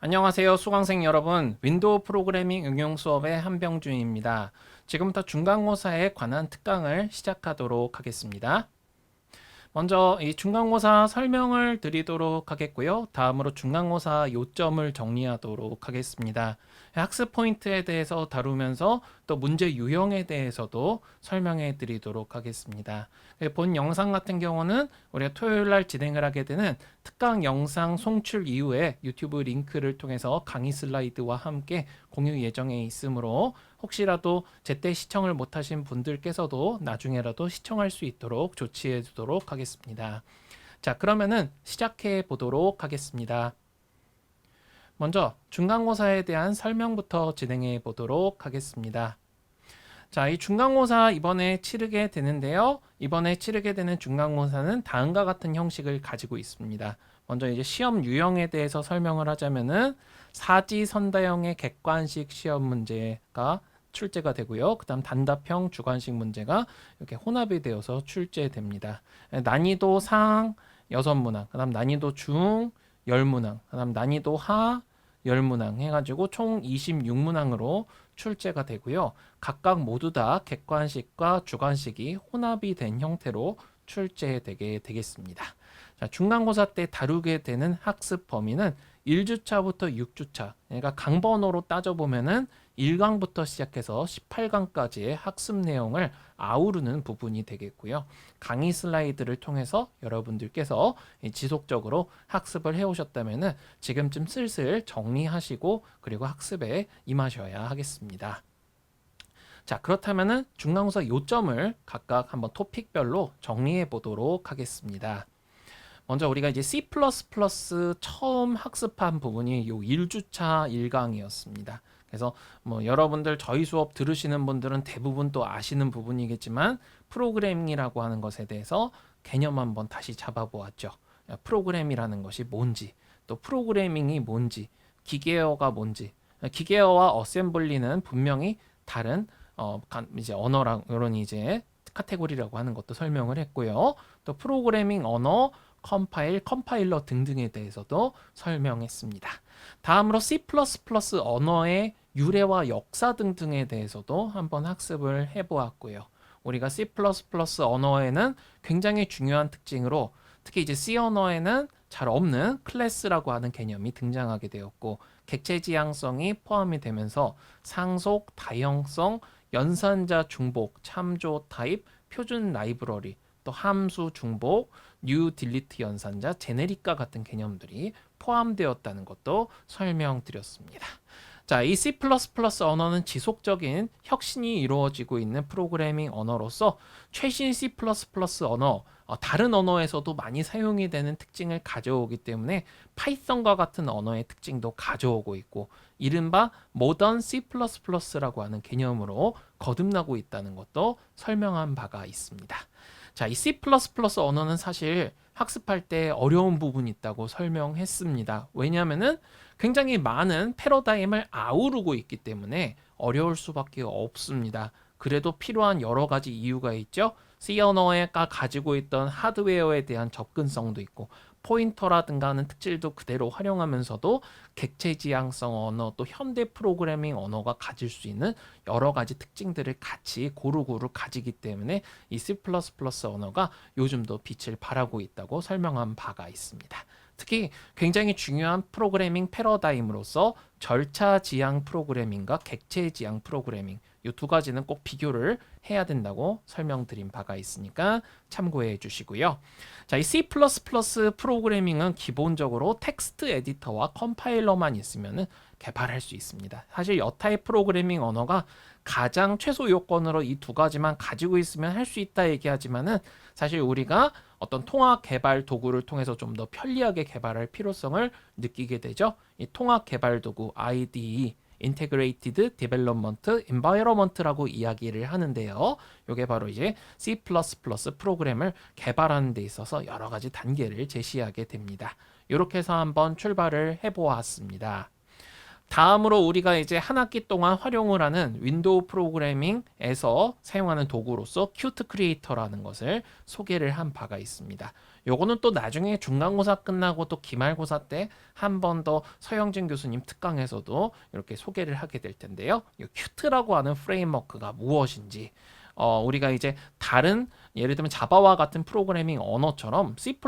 안녕하세요, 수강생 여러분. 윈도우 프로그래밍 응용 수업의 한병준입니다. 지금부터 중간고사에 관한 특강을 시작하도록 하겠습니다. 먼저 이 중간고사 설명을 드리도록 하겠고요. 다음으로 중간고사 요점을 정리하도록 하겠습니다. 학습 포인트에 대해서 다루면서 또 문제 유형에 대해서도 설명해 드리도록 하겠습니다. 본 영상 같은 경우는 우리가 토요일 날 진행을 하게 되는 특강 영상 송출 이후에 유튜브 링크를 통해서 강의 슬라이드와 함께 공유 예정에 있으므로 혹시라도 제때 시청을 못하신 분들께서도 나중에라도 시청할 수 있도록 조치해 두도록 하겠습니다. 자, 그러면은 시작해 보도록 하겠습니다. 먼저 중간고사에 대한 설명부터 진행해 보도록 하겠습니다. 자, 이 중간고사 이번에 치르게 되는데요. 이번에 치르게 되는 중간고사는 다음과 같은 형식을 가지고 있습니다. 먼저 이제 시험 유형에 대해서 설명을 하자면은 사지선다형의 객관식 시험 문제가 출제가 되고요. 그다음 단답형 주관식 문제가 이렇게 혼합이 되어서 출제됩니다. 난이도 상 6문항, 그다음 난이도 중 10문항, 그다음 난이도 하 10문항 해가지고 총 26문항으로 출제가 되고요. 각각 모두 다 객관식과 주관식이 혼합이 된 형태로 출제되게 되겠습니다. 자, 중간고사 때 다루게 되는 학습 범위는 1주차부터 6주차, 그러니까 강번호로 따져보면은 1강부터 시작해서 18강까지의 학습 내용을 아우르는 부분이 되겠고요. 강의 슬라이드를 통해서 여러분들께서 지속적으로 학습을 해오셨다면 지금쯤 슬슬 정리하시고 그리고 학습에 임하셔야 하겠습니다. 자, 그렇다면 중간고사 요점을 각각 한번 토픽별로 정리해 보도록 하겠습니다. 먼저 우리가 이제 C++ 처음 학습한 부분이 요 1주차 1강이었습니다. 그래서 뭐 여러분들 저희 수업 들으시는 분들은 대부분 또 아시는 부분이겠지만 프로그래밍이라고 하는 것에 대해서 개념 한번 다시 잡아보았죠. 프로그램이라는 것이 뭔지, 또 프로그래밍이 뭔지, 기계어가 뭔지, 기계어와 어셈블리는 분명히 다른 이제 언어랑 이런 이제 카테고리라고 하는 것도 설명을 했고요. 또 프로그래밍 언어, 컴파일러 등등에 대해서도 설명했습니다. 다음으로 C++ 언어의 유래와 역사 등등에 대해서도 한번 학습을 해보았고요. 우리가 C++ 언어에는 굉장히 중요한 특징으로 특히 이제 C 언어에는 잘 없는 클래스라고 하는 개념이 등장하게 되었고 객체 지향성이 포함이 되면서 상속, 다형성, 연산자 중복, 참조 타입, 표준 라이브러리, 또 함수 중복, 뉴 딜리트 연산자, 제네리카 같은 개념들이 포함되었다는 것도 설명드렸습니다. 자, 이 C++ 언어는 지속적인 혁신이 이루어지고 있는 프로그래밍 언어로서 최신 C++ 언어, 다른 언어에서도 많이 사용이 되는 특징을 가져오기 때문에 파이썬과 같은 언어의 특징도 가져오고 있고 이른바 모던 C++라고 하는 개념으로 거듭나고 있다는 것도 설명한 바가 있습니다. 자, 이 C++ 언어는 사실 학습할 때 어려운 부분이 있다고 설명했습니다. 왜냐하면은 굉장히 많은 패러다임을 아우르고 있기 때문에 어려울 수밖에 없습니다. 그래도 필요한 여러 가지 이유가 있죠. C 언어가 가지고 있던 하드웨어에 대한 접근성도 있고 포인터라든가 하는 특질도 그대로 활용하면서도 객체 지향성 언어 또 현대 프로그래밍 언어가 가질 수 있는 여러 가지 특징들을 같이 고루고루 가지기 때문에 이 C++ 언어가 요즘도 빛을 발하고 있다고 설명한 바가 있습니다. 특히 굉장히 중요한 프로그래밍 패러다임으로서 절차 지향 프로그래밍과 객체 지향 프로그래밍 이 두 가지는 꼭 비교를 해야 된다고 설명드린 바가 있으니까 참고해 주시고요. 자, 이 C++ 프로그래밍은 기본적으로 텍스트 에디터와 컴파일러만 있으면 개발할 수 있습니다. 사실 여타의 프로그래밍 언어가 가장 최소 요건으로 이 두 가지만 가지고 있으면 할 수 있다 얘기하지만은 사실 우리가 어떤 통합 개발 도구를 통해서 좀 더 편리하게 개발할 필요성을 느끼게 되죠. 이 통합 개발 도구 IDE Integrated Development Environment라고 이야기를 하는데요. 이게 바로 이제 C++ 프로그램을 개발하는 데 있어서 여러 가지 단계를 제시하게 됩니다. 이렇게 해서 한번 출발을 해보았습니다. 다음으로 우리가 이제 한 학기 동안 활용을 하는 윈도우 프로그래밍에서 사용하는 도구로서 큐트 크리에이터라는 것을 소개를 한 바가 있습니다. 요거는 또 나중에 중간고사 끝나고 또 기말고사 때 한 번 더 서영진 교수님 특강에서도 이렇게 소개를 하게 될 텐데요. 이 큐트라고 하는 프레임워크가 무엇인지, 우리가 이제 다른 예를 들면 자바와 같은 프로그래밍 언어처럼 C++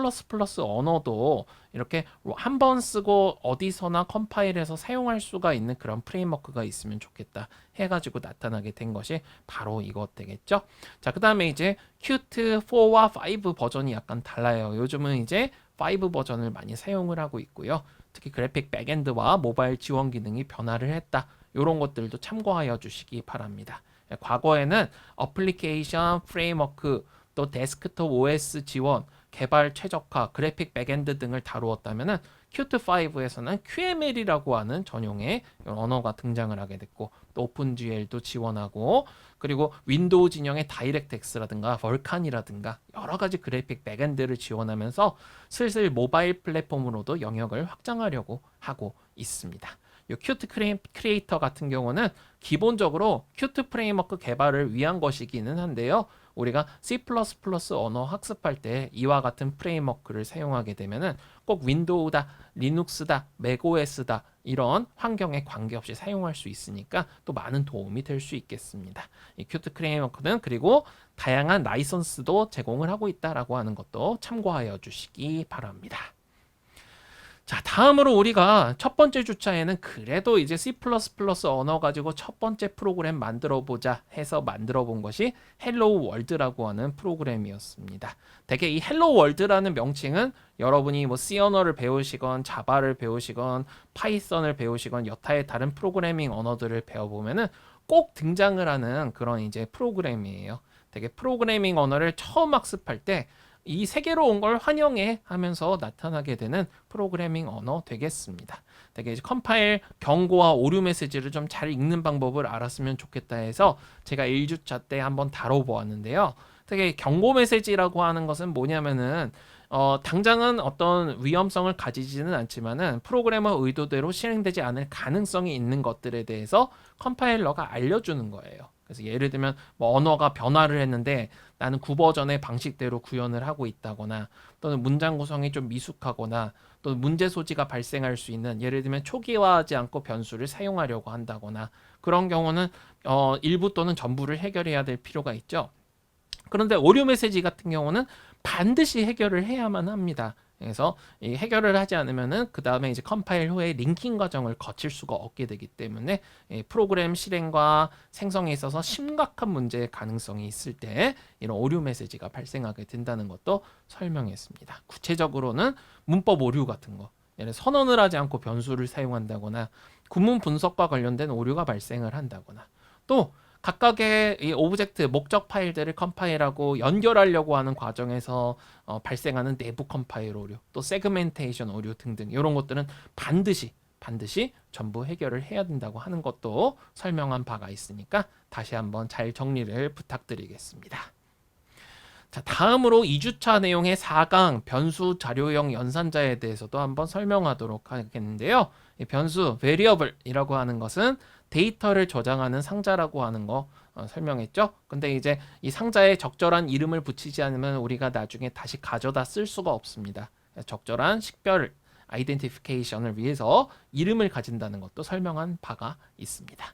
언어도 이렇게 한 번 쓰고 어디서나 컴파일해서 사용할 수가 있는 그런 프레임워크가 있으면 좋겠다 해가지고 나타나게 된 것이 바로 이것 되겠죠. 자, 그 다음에 이제 Qt 4와 5 버전이 약간 달라요. 요즘은 이제 5 버전을 많이 사용을 하고 있고요. 특히 그래픽 백엔드와 모바일 지원 기능이 변화를 했다. 이런 것들도 참고하여 주시기 바랍니다. 과거에는 어플리케이션 프레임워크, 또 데스크톱 OS 지원, 개발 최적화, 그래픽 백엔드 등을 다루었다면은 Qt5에서는 QML이라고 하는 전용의 언어가 등장을 하게 됐고, 또 오픈GL도 지원하고, 그리고 윈도우 진영의 다이렉트X라든가 벌칸이라든가 여러 가지 그래픽 백엔드를 지원하면서 슬슬 모바일 플랫폼으로도 영역을 확장하려고 하고 있습니다. 이 큐트 크리에이터 같은 경우는 기본적으로 큐트 프레임워크 개발을 위한 것이기는 한데요. 우리가 C++ 언어 학습할 때 이와 같은 프레임워크를 사용하게 되면은 꼭 윈도우다, 리눅스다, 맥OS다 이런 환경에 관계없이 사용할 수 있으니까 또 많은 도움이 될 수 있겠습니다. 이 큐트 프레임워크는 그리고 다양한 라이선스도 제공을 하고 있다라고 하는 것도 참고하여 주시기 바랍니다. 자, 다음으로 우리가 첫 번째 주차에는 그래도 이제 C++ 언어 가지고 첫 번째 프로그램 만들어 보자 해서 만들어 본 것이 헬로우 월드라고 하는 프로그램이었습니다. 대개 이 헬로우 월드라는 명칭은 여러분이 뭐 C 언어를 배우시건 자바를 배우시건 파이썬을 배우시건 여타의 다른 프로그래밍 언어들을 배워보면은 꼭 등장을 하는 그런 이제 프로그램이에요. 되게 프로그래밍 언어를 처음 학습할 때 이 세계로 온 걸 환영해 하면서 나타나게 되는 프로그래밍 언어 되겠습니다. 되게 이제 컴파일 경고와 오류 메시지를 좀 잘 읽는 방법을 알았으면 좋겠다 해서 제가 1주차 때 한번 다뤄보았는데요. 되게 경고 메시지라고 하는 것은 뭐냐면은 당장은 어떤 위험성을 가지지는 않지만은 프로그래머 의도대로 실행되지 않을 가능성이 있는 것들에 대해서 컴파일러가 알려주는 거예요. 그래서 예를 들면 뭐 언어가 변화를 했는데 나는 구버전의 방식대로 구현을 하고 있다거나, 또는 문장 구성이 좀 미숙하거나, 또 문제 소지가 발생할 수 있는, 예를 들면 초기화하지 않고 변수를 사용하려고 한다거나, 그런 경우는 일부 또는 전부를 해결해야 될 필요가 있죠. 그런데 오류 메시지 같은 경우는 반드시 해결을 해야만 합니다. 그래서 이 해결을 하지 않으면은 그 다음에 이제 컴파일 후에 링킹 과정을 거칠 수가 없게 되기 때문에 프로그램 실행과 생성에 있어서 심각한 문제의 가능성이 있을 때 이런 오류 메시지가 발생하게 된다는 것도 설명했습니다. 구체적으로는 문법 오류 같은 거, 예를 선언을 하지 않고 변수를 사용한다거나, 구문 분석과 관련된 오류가 발생을 한다거나, 또 각각의 이 오브젝트 목적 파일들을 컴파일하고 연결하려고 하는 과정에서 발생하는 내부 컴파일 오류, 또 세그멘테이션 오류 등등 이런 것들은 반드시 전부 해결을 해야 된다고 하는 것도 설명한 바가 있으니까 다시 한번 잘 정리를 부탁드리겠습니다. 자, 다음으로 2주차 내용의 4강 변수 자료형 연산자에 대해서도 한번 설명하도록 하겠는데요. 이 변수 variable이라고 하는 것은 데이터를 저장하는 상자라고 하는 거 설명했죠. 근데 이제 이 상자에 적절한 이름을 붙이지 않으면 우리가 나중에 다시 가져다 쓸 수가 없습니다. 적절한 식별 아이덴티피케이션을 위해서 이름을 가진다는 것도 설명한 바가 있습니다.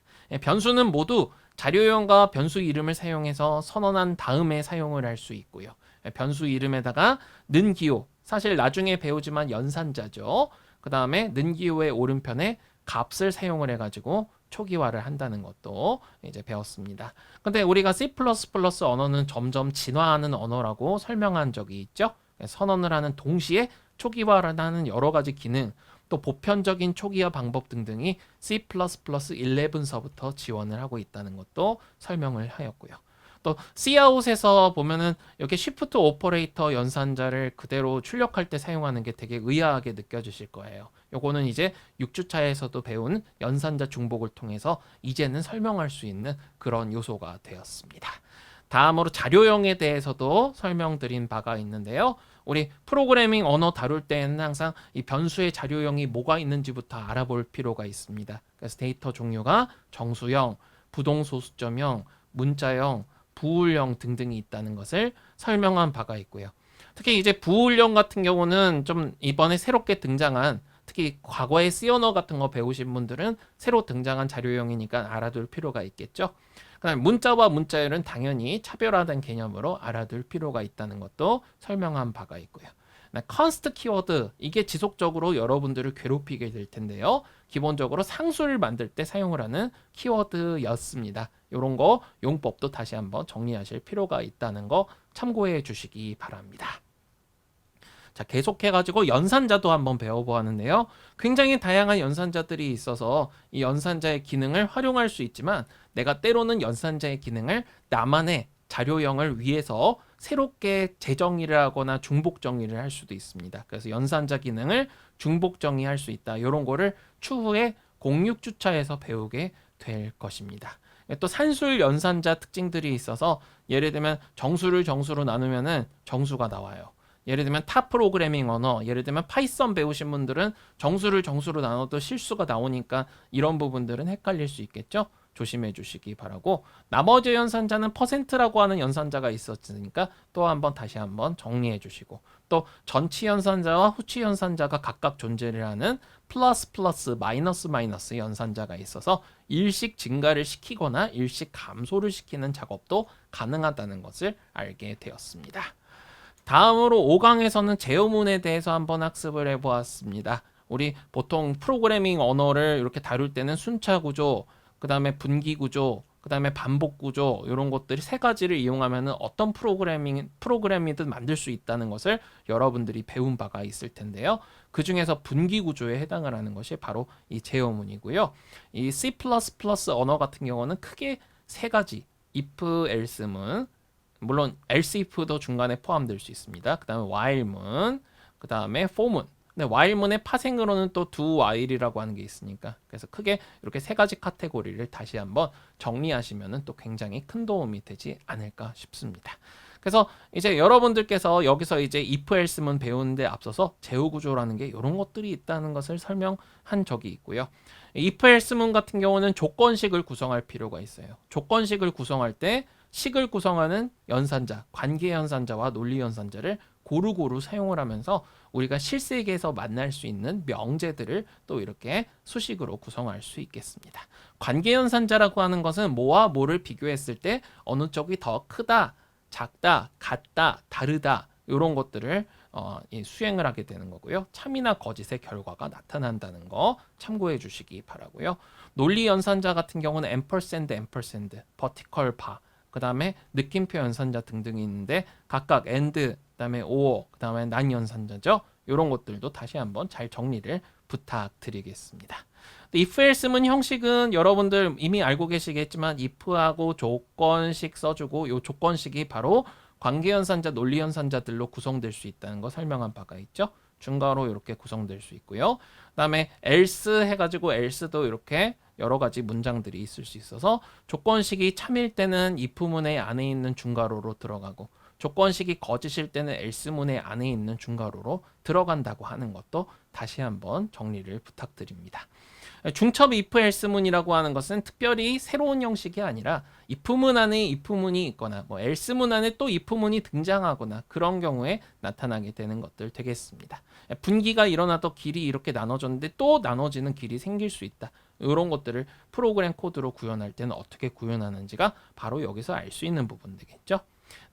변수는 모두 자료형과 변수 이름을 사용해서 선언한 다음에 사용을 할 수 있고요. 변수 이름에다가 는 기호, 사실 나중에 배우지만 연산자죠. 그 다음에 는 기호의 오른편에 값을 사용을 해가지고 초기화를 한다는 것도 이제 배웠습니다. 근데 우리가 C++ 언어는 점점 진화하는 언어라고 설명한 적이 있죠. 선언을 하는 동시에 초기화를 하는 여러 가지 기능, 또 보편적인 초기화 방법 등등이 C++ 11서부터 지원을 하고 있다는 것도 설명을 하였고요. 또 Cout에서 보면은 이렇게 Shift 오퍼레이터 연산자를 그대로 출력할 때 사용하는 게 되게 의아하게 느껴지실 거예요. 요거는 이제 6주차에서도 배운 연산자 중복을 통해서 이제는 설명할 수 있는 그런 요소가 되었습니다. 다음으로 자료형에 대해서도 설명드린 바가 있는데요. 우리 프로그래밍 언어 다룰 때는 항상 이 변수의 자료형이 뭐가 있는지부터 알아볼 필요가 있습니다. 그래서 데이터 종류가 정수형, 부동소수점형, 문자형, 부울형 등등이 있다는 것을 설명한 바가 있고요. 특히 이제 부울형 같은 경우는 좀 이번에 새롭게 등장한, 특히 과거에 C 언어 같은 거 배우신 분들은 새로 등장한 자료형이니까 알아둘 필요가 있겠죠. 그다음에 문자와 문자열은 당연히 차별화된 개념으로 알아둘 필요가 있다는 것도 설명한 바가 있고요. 컨스트 키워드, 이게 지속적으로 여러분들을 괴롭히게 될 텐데요. 기본적으로 상수를 만들 때 사용을 하는 키워드였습니다. 이런 거 용법도 다시 한번 정리하실 필요가 있다는 거 참고해 주시기 바랍니다. 자, 계속해가지고 연산자도 한번 배워보았는데요. 굉장히 다양한 연산자들이 있어서 이 연산자의 기능을 활용할 수 있지만 내가 때로는 연산자의 기능을 나만의 자료형을 위해서 새롭게 재정의를 하거나 중복 정의를 할 수도 있습니다. 그래서 연산자 기능을 중복 정의할 수 있다. 이런 거를 추후에 06주차에서 배우게 될 것입니다. 또 산술 연산자 특징들이 있어서 예를 들면 정수를 정수로 나누면은 정수가 나와요. 예를 들면 타 프로그래밍 언어, 예를 들면 파이썬 배우신 분들은 정수를 정수로 나눠도 실수가 나오니까 이런 부분들은 헷갈릴 수 있겠죠. 조심해 주시기 바라고, 나머지 연산자는 퍼센트라고 하는 연산자가 있었으니까 또 한번 다시 한번 정리해 주시고, 또 전치 연산자와 후치 연산자가 각각 존재를 하는 플러스 플러스 마이너스 마이너스 연산자가 있어서 일식 증가를 시키거나 일식 감소를 시키는 작업도 가능하다는 것을 알게 되었습니다. 다음으로 5강에서는 제어문에 대해서 한번 학습을 해보았습니다. 우리 보통 프로그래밍 언어를 이렇게 다룰 때는 순차 구조, 그 다음에 분기 구조, 그 다음에 반복 구조, 이런 것들이 세 가지를 이용하면 어떤 프로그램이든 만들 수 있다는 것을 여러분들이 배운 바가 있을 텐데요. 그 중에서 분기 구조에 해당을 하는 것이 바로 이 제어문이고요. 이 C++ 언어 같은 경우는 크게 세 가지, if, else문, 물론 else if도 중간에 포함될 수 있습니다. 그 다음에 while문, 그 다음에 for문. 근데 while문의 파생으로는 또 do while이라고 하는 게 있으니까, 그래서 크게 이렇게 세 가지 카테고리를 다시 한번 정리하시면 또 굉장히 큰 도움이 되지 않을까 싶습니다. 그래서 이제 여러분들께서 여기서 이제 if else문 배우는데 앞서서 제어 구조라는 게 이런 것들이 있다는 것을 설명한 적이 있고요. if else문 같은 경우는 조건식을 구성할 필요가 있어요. 조건식을 구성할 때 식을 구성하는 연산자, 관계 연산자와 논리 연산자를 고루고루 사용을 하면서 우리가 실세계에서 만날 수 있는 명제들을 또 이렇게 수식으로 구성할 수 있겠습니다. 관계 연산자라고 하는 것은 뭐와 뭐를 비교했을 때 어느 쪽이 더 크다, 작다, 같다, 다르다, 이런 것들을 수행을 하게 되는 거고요. 참이나 거짓의 결과가 나타난다는 거 참고해 주시기 바라고요. 논리 연산자 같은 경우는 앰퍼센드, 버티컬 바, 그 다음에 느낌표 연산자 등등이 있는데 각각 and, 그 다음에 or, 그 다음에 난 연산자죠. 이런 것들도 다시 한번 잘 정리를 부탁드리겠습니다. if else문 형식은 여러분들 이미 알고 계시겠지만 if하고 조건식 써주고 이 조건식이 바로 관계연산자, 논리연산자들로 구성될 수 있다는 거 설명한 바가 있죠. 중괄호 이렇게 구성될 수 있고요. 그 다음에 else 해가지고 else도 이렇게 여러 가지 문장들이 있을 수 있어서 조건식이 참일 때는 if문의 안에 있는 중괄호로 들어가고 조건식이 거짓일 때는 else문의 안에 있는 중괄호로 들어간다고 하는 것도 다시 한번 정리를 부탁드립니다. 중첩 if else문이라고 하는 것은 특별히 새로운 형식이 아니라 if문 안에 if문이 있거나 뭐 else문 안에 또 if문이 등장하거나 그런 경우에 나타나게 되는 것들 되겠습니다. 분기가 일어나도 길이 이렇게 나눠졌는데 또 나눠지는 길이 생길 수 있다. 이런 것들을 프로그램 코드로 구현할 때는 어떻게 구현하는지가 바로 여기서 알 수 있는 부분 되겠죠.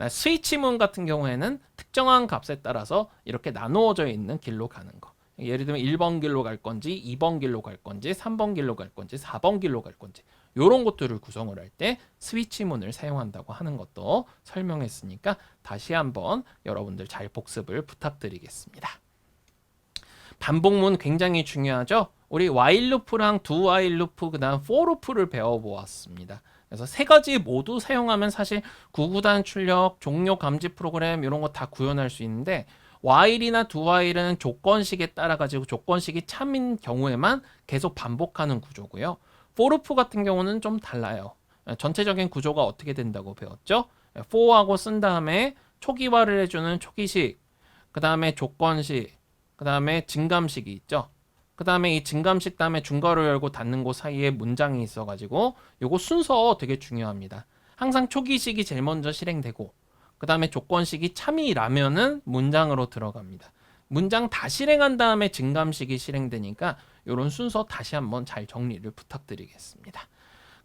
스위치문 같은 경우에는 특정한 값에 따라서 이렇게 나누어져 있는 길로 가는 거. 예를 들면 1번 길로 갈 건지 2번 길로 갈 건지 3번 길로 갈 건지 4번 길로 갈 건지 이런 것들을 구성을 할 때 스위치문을 사용한다고 하는 것도 설명했으니까 다시 한번 여러분들 잘 복습을 부탁드리겠습니다. 반복문 굉장히 중요하죠. 우리 while loop랑 do while loop 그다음 for loop를 배워보았습니다. 그래서 세 가지 모두 사용하면 사실 구구단 출력, 종료 감지 프로그램 이런 거 다 구현할 수 있는데 while이나 do while은 조건식에 따라 가지고 조건식이 참인 경우에만 계속 반복하는 구조고요. for loop 같은 경우는 좀 달라요. 전체적인 구조가 어떻게 된다고 배웠죠? for하고 쓴 다음에 초기화를 해주는 초기식, 그 다음에 조건식, 그 다음에 증감식이 있죠. 그 다음에 이 증감식 다음에 중괄호 열고 닫는 곳 사이에 문장이 있어가지고 요거 순서 되게 중요합니다. 항상 초기식이 제일 먼저 실행되고 그 다음에 조건식이 참이라면은 문장으로 들어갑니다. 문장 다 실행한 다음에 증감식이 실행되니까 요런 순서 다시 한번 잘 정리를 부탁드리겠습니다.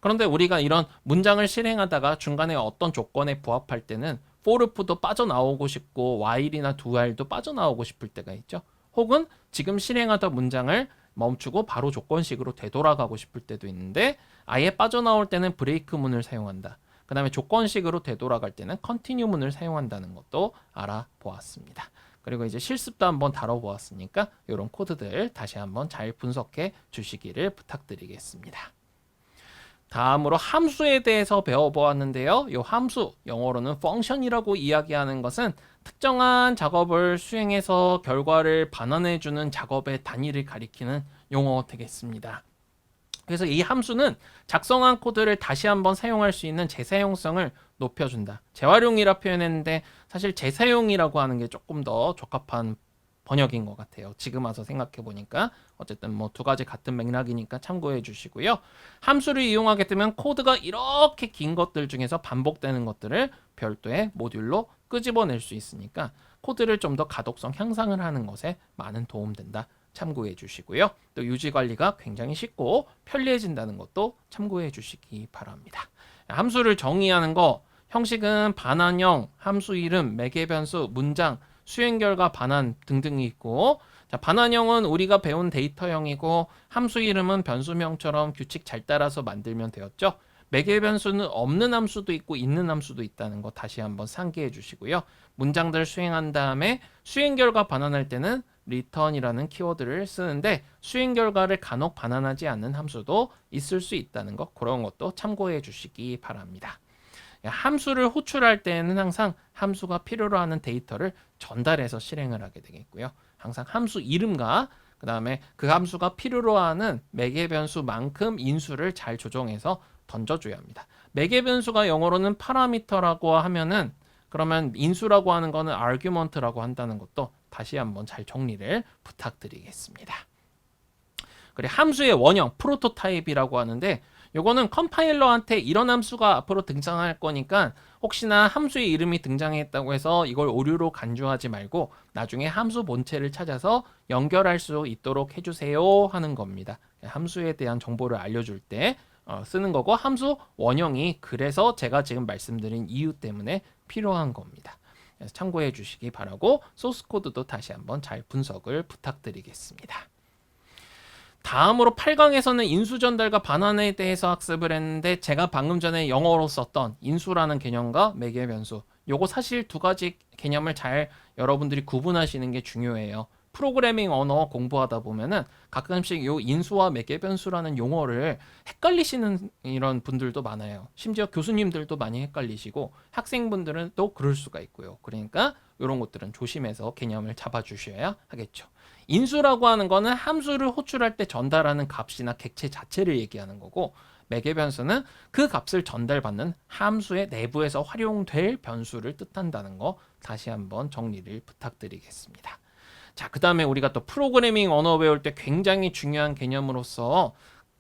그런데 우리가 이런 문장을 실행하다가 중간에 어떤 조건에 부합할 때는 for도 빠져나오고 싶고 while이나 do while도 빠져나오고 싶을 때가 있죠. 혹은 지금 실행하던 문장을 멈추고 바로 조건식으로 되돌아가고 싶을 때도 있는데 아예 빠져나올 때는 브레이크 문을 사용한다. 그 다음에 조건식으로 되돌아갈 때는 continue 문을 사용한다는 것도 알아보았습니다. 그리고 이제 실습도 한번 다뤄보았으니까 이런 코드들 다시 한번 잘 분석해 주시기를 부탁드리겠습니다. 다음으로 함수에 대해서 배워보았는데요. 이 함수, 영어로는 function이라고 이야기하는 것은 특정한 작업을 수행해서 결과를 반환해주는 작업의 단위를 가리키는 용어 되겠습니다. 그래서 이 함수는 작성한 코드를 다시 한번 사용할 수 있는 재사용성을 높여준다. 재활용이라 표현했는데 사실 재사용이라고 하는 게 조금 더 적합한 번역인 것 같아요. 지금 와서 생각해 보니까 어쨌든 뭐 두 가지 같은 맥락이니까 참고해 주시고요. 함수를 이용하게 되면 코드가 이렇게 긴 것들 중에서 반복되는 것들을 별도의 모듈로 끄집어낼 수 있으니까 코드를 좀 더 가독성 향상을 하는 것에 많은 도움 된다. 참고해 주시고요. 또 유지 관리가 굉장히 쉽고 편리해진다는 것도 참고해 주시기 바랍니다. 함수를 정의하는 거 형식은 반환형, 함수 이름, 매개 변수, 문장, 수행 결과 반환 등등이 있고, 자, 반환형은 우리가 배운 데이터형이고 함수 이름은 변수명처럼 규칙 잘 따라서 만들면 되었죠. 매개 변수는 없는 함수도 있고 있는 함수도 있다는 거 다시 한번 상기해 주시고요. 문장들 수행한 다음에 수행 결과 반환할 때는 return이라는 키워드를 쓰는데 수행 결과를 간혹 반환하지 않는 함수도 있을 수 있다는 거, 그런 것도 참고해 주시기 바랍니다. 함수를 호출할 때는 항상 함수가 필요로 하는 데이터를 전달해서 실행을 하게 되겠고요. 항상 함수 이름과 그 다음에 그 함수가 필요로 하는 매개 변수만큼 인수를 잘 조정해서 던져줘야 합니다. 매개 변수가 영어로는 파라미터라고 하면은 그러면 인수라고 하는 거는 argument라고 한다는 것도 다시 한번 잘 정리를 부탁드리겠습니다. 그리고 함수의 원형, 프로토타입이라고 하는데 요거는 컴파일러한테 이런 함수가 앞으로 등장할 거니까 혹시나 함수의 이름이 등장했다고 해서 이걸 오류로 간주하지 말고 나중에 함수 본체를 찾아서 연결할 수 있도록 해주세요 하는 겁니다. 함수에 대한 정보를 알려줄 때 쓰는 거고 함수 원형이 그래서 제가 지금 말씀드린 이유 때문에 필요한 겁니다. 그래서 참고해 주시기 바라고 소스 코드도 다시 한번 잘 분석을 부탁드리겠습니다. 다음으로 8강에서는 인수 전달과 반환에 대해서 학습을 했는데 제가 방금 전에 영어로 썼던 인수라는 개념과 매개 변수, 요거 사실 두 가지 개념을 잘 여러분들이 구분하시는 게 중요해요. 프로그래밍 언어 공부하다 보면은 가끔씩 요 인수와 매개 변수라는 용어를 헷갈리시는 이런 분들도 많아요. 심지어 교수님들도 많이 헷갈리시고 학생분들은 또 그럴 수가 있고요. 그러니까 이런 것들은 조심해서 개념을 잡아주셔야 하겠죠. 인수라고 하는 거는 함수를 호출할 때 전달하는 값이나 객체 자체를 얘기하는 거고 매개 변수는 그 값을 전달받는 함수의 내부에서 활용될 변수를 뜻한다는 거 다시 한번 정리를 부탁드리겠습니다. 자, 그 다음에 우리가 또 프로그래밍 언어 배울 때 굉장히 중요한 개념으로서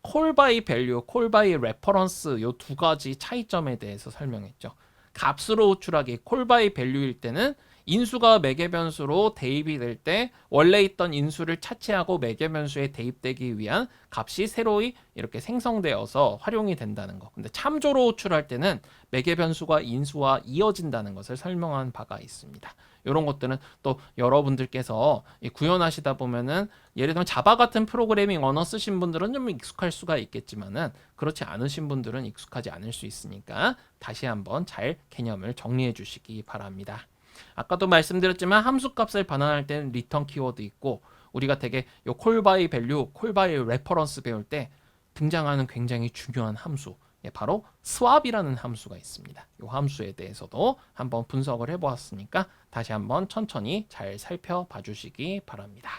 call by value, call by reference 요 두 가지 차이점에 대해서 설명했죠. 값으로 호출하기 call by value일 때는 인수가 매개 변수로 대입이 될 때 원래 있던 인수를 차치하고 매개 변수에 대입되기 위한 값이 새로이 이렇게 생성되어서 활용이 된다는 거. 근데 참조로 호출할 때는 매개 변수가 인수와 이어진다는 것을 설명한 바가 있습니다. 이런 것들은 또 여러분들께서 구현하시다 보면은 예를 들면 자바 같은 프로그래밍 언어 쓰신 분들은 좀 익숙할 수가 있겠지만은 그렇지 않으신 분들은 익숙하지 않을 수 있으니까 다시 한번 잘 개념을 정리해 주시기 바랍니다. 아까도 말씀드렸지만 함수 값을 반환할 때는 return 키워드 있고 우리가 되게 요 call by value, call by reference 배울 때 등장하는 굉장히 중요한 함수, 바로 swap이라는 함수가 있습니다. 이 함수에 대해서도 한번 분석을 해보았으니까 다시 한번 천천히 잘 살펴봐 주시기 바랍니다.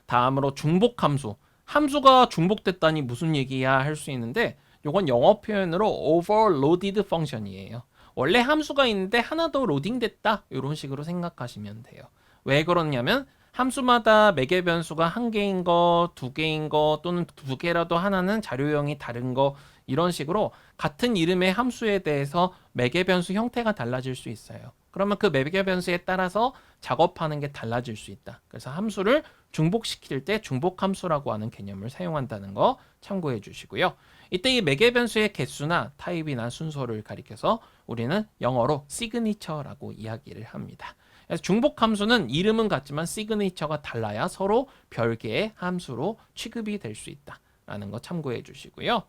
다음으로 중복 함수. 함수가 중복됐다니 무슨 얘기야 할 수 있는데 이건 영어 표현으로 overloaded function이에요. 원래 함수가 있는데 하나 더 로딩됐다. 이런 식으로 생각하시면 돼요. 왜 그러냐면 함수마다 매개 변수가 한 개인 거, 두 개인 거 또는 두 개라도 하나는 자료형이 다른 거 이런 식으로 같은 이름의 함수에 대해서 매개 변수 형태가 달라질 수 있어요. 그러면 그 매개 변수에 따라서 작업하는 게 달라질 수 있다. 그래서 함수를 중복시킬 때 중복함수라고 하는 개념을 사용한다는 거 참고해 주시고요. 이때 이 매개 변수의 개수나 타입이나 순서를 가리켜서 우리는 영어로 시그니처라고 이야기를 합니다. 그래서 중복함수는 이름은 같지만 시그니처가 달라야 서로 별개의 함수로 취급이 될 수 있다라는 거 참고해 주시고요.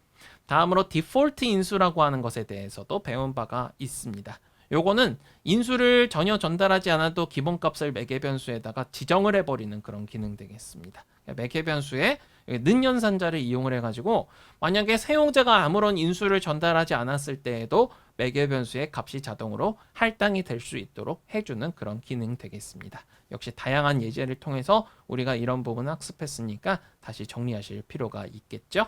다음으로 디폴트 인수라고 하는 것에 대해서도 배운 바가 있습니다. 요거는 인수를 전혀 전달하지 않아도 기본값을 매개 변수에다가 지정을 해버리는 그런 기능 되겠습니다. 매개 변수에 는 연산자를 이용을 해가지고 만약에 사용자가 아무런 인수를 전달하지 않았을 때에도 매개 변수의 값이 자동으로 할당이 될 수 있도록 해주는 그런 기능 되겠습니다. 역시 다양한 예제를 통해서 우리가 이런 부분을 학습했으니까 다시 정리하실 필요가 있겠죠.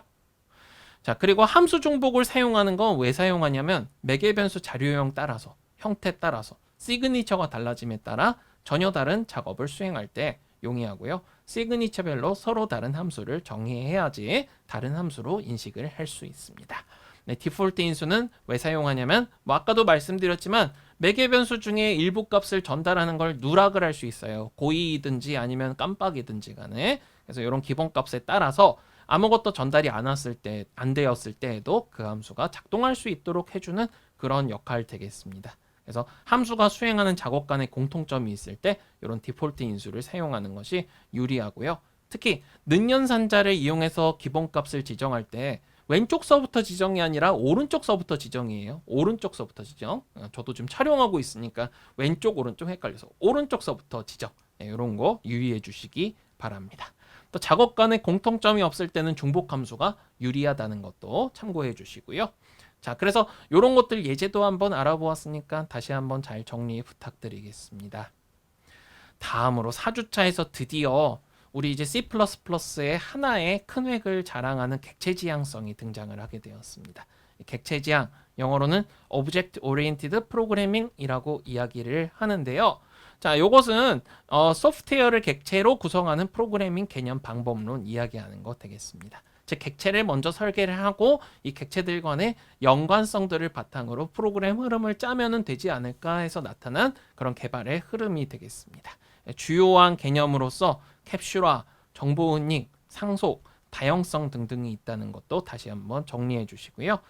자, 그리고 함수 중복을 사용하는 건 왜 사용하냐면 매개 변수 자료형 따라서 형태 따라서 시그니처가 달라짐에 따라 전혀 다른 작업을 수행할 때 용이하고요. 시그니처별로 서로 다른 함수를 정의해야지 다른 함수로 인식을 할 수 있습니다. 네, 디폴트 인수는 왜 사용하냐면 아까도 말씀드렸지만 매개 변수 중에 일부 값을 전달하는 걸 누락을 할 수 있어요. 고의이든지 아니면 깜빡이든지 간에. 그래서 이런 기본 값에 따라서 아무것도 전달이 안 되었을 때에도 그 함수가 작동할 수 있도록 해주는 그런 역할 되겠습니다. 그래서 함수가 수행하는 작업 간의 공통점이 있을 때 이런 디폴트 인수를 사용하는 것이 유리하고요. 특히 능연산자를 이용해서 기본값을 지정할 때 왼쪽 서부터 지정이 아니라 오른쪽 서부터 지정이에요. 오른쪽 서부터 지정. 저도 지금 촬영하고 있으니까 왼쪽 오른쪽 헷갈려서 오른쪽 서부터 지정. 이런 거 유의해 주시기 바랍니다. 또 작업 간의 공통점이 없을 때는 중복 함수가 유리하다는 것도 참고해 주시고요. 자, 그래서 이런 것들 예제도 한번 알아보았으니까 다시 한번 잘 정리 부탁드리겠습니다. 다음으로 4주차에서 드디어 우리 이제 C++의 하나의 큰 획을 자랑하는 객체 지향성이 등장을 하게 되었습니다. 객체 지향, 영어로는 Object Oriented Programming이라고 이야기를 하는데요. 자, 이것은 소프트웨어를 객체로 구성하는 프로그래밍 개념 방법론 이야기하는 것 되겠습니다. 즉 객체를 먼저 설계를 하고 이 객체들 간의 연관성들을 바탕으로 프로그램 흐름을 짜면은 되지 않을까 해서 나타난 그런 개발의 흐름이 되겠습니다. 주요한 개념으로서 캡슐화, 정보 은닉, 상속, 다형성 등등이 있다는 것도 다시 한번 정리해 주시고요.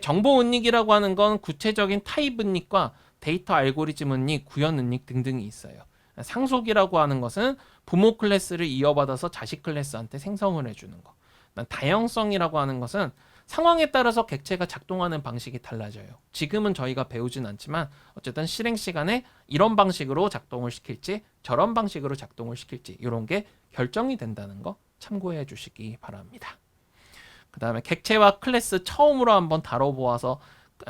정보 은닉이라고 하는 건 구체적인 타입 은닉과 데이터 알고리즘 은닉, 구현 은닉 등등이 있어요. 상속이라고 하는 것은 부모 클래스를 이어받아서 자식 클래스한테 생성을 해주는 거. 다형성이라고 하는 것은 상황에 따라서 객체가 작동하는 방식이 달라져요. 지금은 저희가 배우진 않지만 어쨌든 실행 시간에 이런 방식으로 작동을 시킬지 저런 방식으로 작동을 시킬지 이런 게 결정이 된다는 거 참고해 주시기 바랍니다. 그 다음에 객체와 클래스 처음으로 한번 다뤄보아서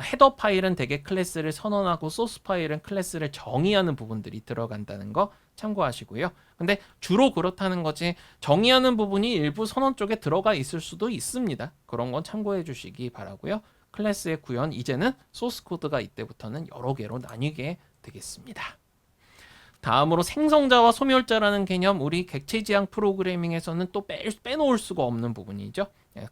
헤더 파일은 대개 클래스를 선언하고 소스 파일은 클래스를 정의하는 부분들이 들어간다는 거 참고하시고요. 근데 주로 그렇다는 거지 정의하는 부분이 일부 선언 쪽에 들어가 있을 수도 있습니다. 그런 건 참고해 주시기 바라고요. 클래스의 구현 이제는 소스 코드가 이때부터는 여러 개로 나뉘게 되겠습니다. 다음으로 생성자와 소멸자라는 개념 우리 객체 지향 프로그래밍에서는 또 빼놓을 수가 없는 부분이죠.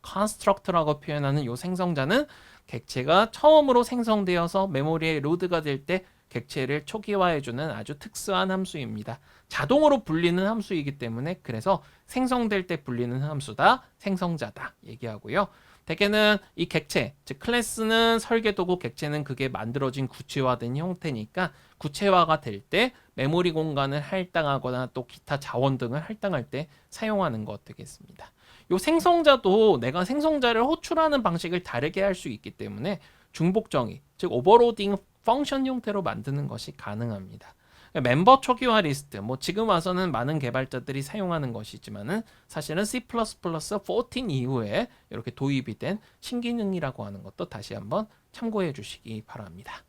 construct라고 표현하는 이 생성자는 객체가 처음으로 생성되어서 메모리에 로드가 될 때 객체를 초기화해주는 아주 특수한 함수입니다. 자동으로 불리는 함수이기 때문에 그래서 생성될 때 불리는 함수다, 생성자다 얘기하고요. 대개는 이 객체, 즉 클래스는 설계도고 객체는 그게 만들어진 구체화된 형태니까 구체화가 될 때 메모리 공간을 할당하거나 또 기타 자원 등을 할당할 때 사용하는 것 되겠습니다. 요 생성자도 내가 생성자를 호출하는 방식을 다르게 할 수 있기 때문에 중복정의, 즉 오버로딩 펑션 형태로 만드는 것이 가능합니다. 멤버 초기화 리스트, 지금 와서는 많은 개발자들이 사용하는 것이지만은 사실은 C++14 이후에 이렇게 도입이 된 신기능이라고 하는 것도 다시 한번 참고해 주시기 바랍니다.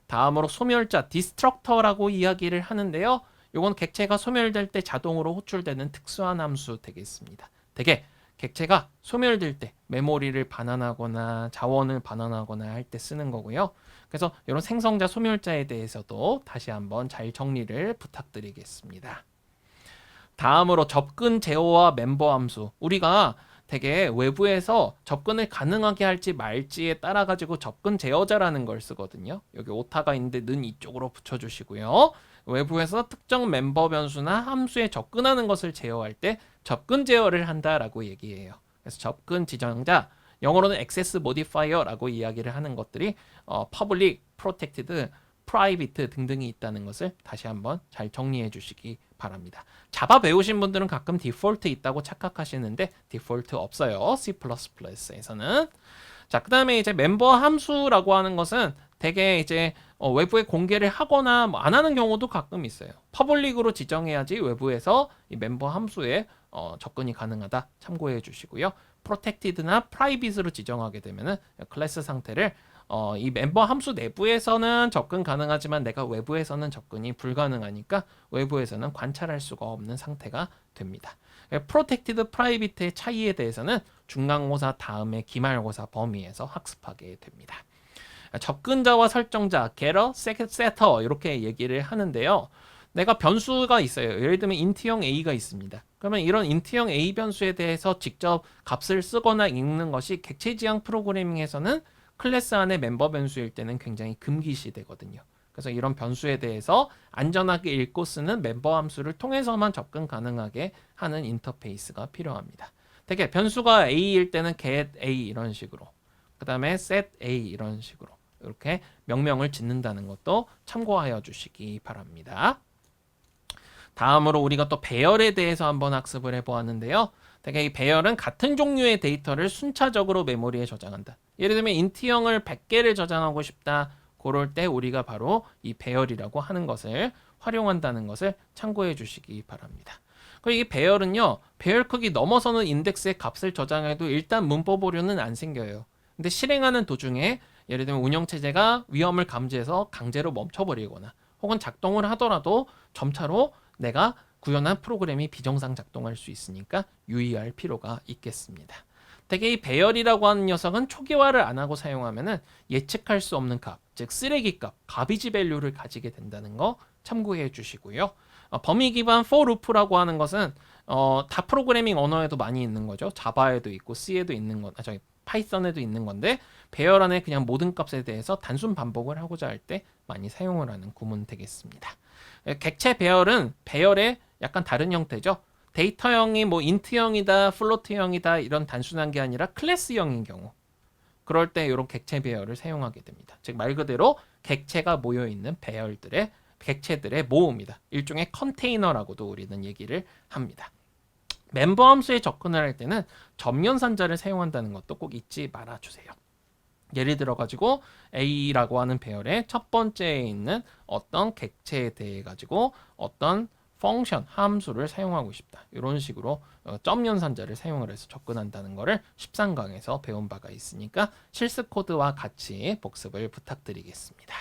다음으로 소멸자, 디스트럭터라고 이야기를 하는데요. 이건 객체가 소멸될 때 자동으로 호출되는 특수한 함수 되겠습니다. 대개 객체가 소멸될 때 메모리를 반환하거나 자원을 반환하거나 할 때 쓰는 거고요. 그래서 이런 생성자 소멸자에 대해서도 다시 한번 잘 정리를 부탁드리겠습니다. 다음으로 접근 제어와 멤버 함수. 우리가 되게 외부에서 접근을 가능하게 할지 말지에 따라 가지고 접근 제어자라는 걸 쓰거든요. 여기 오타가 있는데 는 이쪽으로 붙여주시고요. 외부에서 특정 멤버 변수나 함수에 접근하는 것을 제어할 때 접근 제어를 한다라고 얘기해요. 그래서 접근 지정자, 영어로는 access modifier라고 이야기를 하는 것들이 public, protected, private 등등이 있다는 것을 다시 한번 잘 정리해 주시기 바랍니다. 자바 배우신 분들은 가끔 디폴트 있다고 착각하시는데 디폴트 없어요. C++에서는. 자, 그다음에 이제 멤버 함수라고 하는 것은 되게 이제 외부에 공개를 하거나 뭐 안 하는 경우도 가끔 있어요. 퍼블릭으로 지정해야지 외부에서 이 멤버 함수에 접근이 가능하다 참고해 주시고요. 프로텍티드나 프라이빗으로 지정하게 되면은 클래스 상태를 이 멤버 함수 내부에서는 접근 가능하지만 내가 외부에서는 접근이 불가능하니까 외부에서는 관찰할 수가 없는 상태가 됩니다. 프로텍티드 프라이빗의 차이에 대해서는 중간고사 다음에 기말고사 범위에서 학습하게 됩니다. 접근자와 설정자, getter, setter 이렇게 얘기를 하는데요. 내가 변수가 있어요. 예를 들면 int형 a가 있습니다. 그러면 이런 int형 a 변수에 대해서 직접 값을 쓰거나 읽는 것이 객체지향 프로그래밍에서는 클래스 안에 멤버 변수일 때는 굉장히 금기시되거든요. 그래서 이런 변수에 대해서 안전하게 읽고 쓰는 멤버 함수를 통해서만 접근 가능하게 하는 인터페이스가 필요합니다. 되게 변수가 a일 때는 get a 이런 식으로, 그 다음에 set a 이런 식으로 이렇게 명령을 짓는다는 것도 참고하여 주시기 바랍니다. 다음으로 우리가 또 배열에 대해서 한번 학습을 해보았는데요. 되게 이 배열은 같은 종류의 데이터를 순차적으로 메모리에 저장한다. 예를 들면 인트형을 100개를 저장하고 싶다. 그럴 때 우리가 바로 이 배열이라고 하는 것을 활용한다는 것을 참고해 주시기 바랍니다. 그리고 이 배열은요. 배열 크기 넘어서는 인덱스의 값을 저장해도 일단 문법 오류는 안 생겨요. 근데 실행하는 도중에 예를 들면 운영체제가 위험을 감지해서 강제로 멈춰버리거나 혹은 작동을 하더라도 점차로 내가 구현한 프로그램이 비정상 작동할 수 있으니까 유의할 필요가 있겠습니다. 되게 이 배열이라고 하는 녀석은 초기화를 안 하고 사용하면은 예측할 수 없는 값, 즉 쓰레기 값, 가비지 밸류를 가지게 된다는 거 참고해 주시고요. 범위 기반 for loop라고 하는 것은 다 프로그래밍 언어에도 많이 있는 거죠. 자바에도 있고 C에도 있는 건, 파이썬에도 있는 건데 배열 안에 그냥 모든 값에 대해서 단순 반복을 하고자 할 때 많이 사용을 하는 구문 되겠습니다. 객체 배열은 배열의 약간 다른 형태죠. 데이터형이 뭐 인트형이다, 플로트형이다 이런 단순한 게 아니라 클래스형인 경우 그럴 때 이런 객체 배열을 사용하게 됩니다. 즉 말 그대로 객체가 모여 있는 배열들의 객체들의 모음이다. 일종의 컨테이너라고도 우리는 얘기를 합니다. 멤버 함수에 접근을 할 때는 점연산자를 사용한다는 것도 꼭 잊지 말아주세요. 예를 들어 가지고 A라고 하는 배열의 첫 번째에 있는 어떤 객체에 대해 가지고 어떤 펑션, 함수를 사용하고 싶다. 이런 식으로 점연산자를 사용을 해서 접근한다는 것을 13강에서 배운 바가 있으니까 실습 코드와 같이 복습을 부탁드리겠습니다.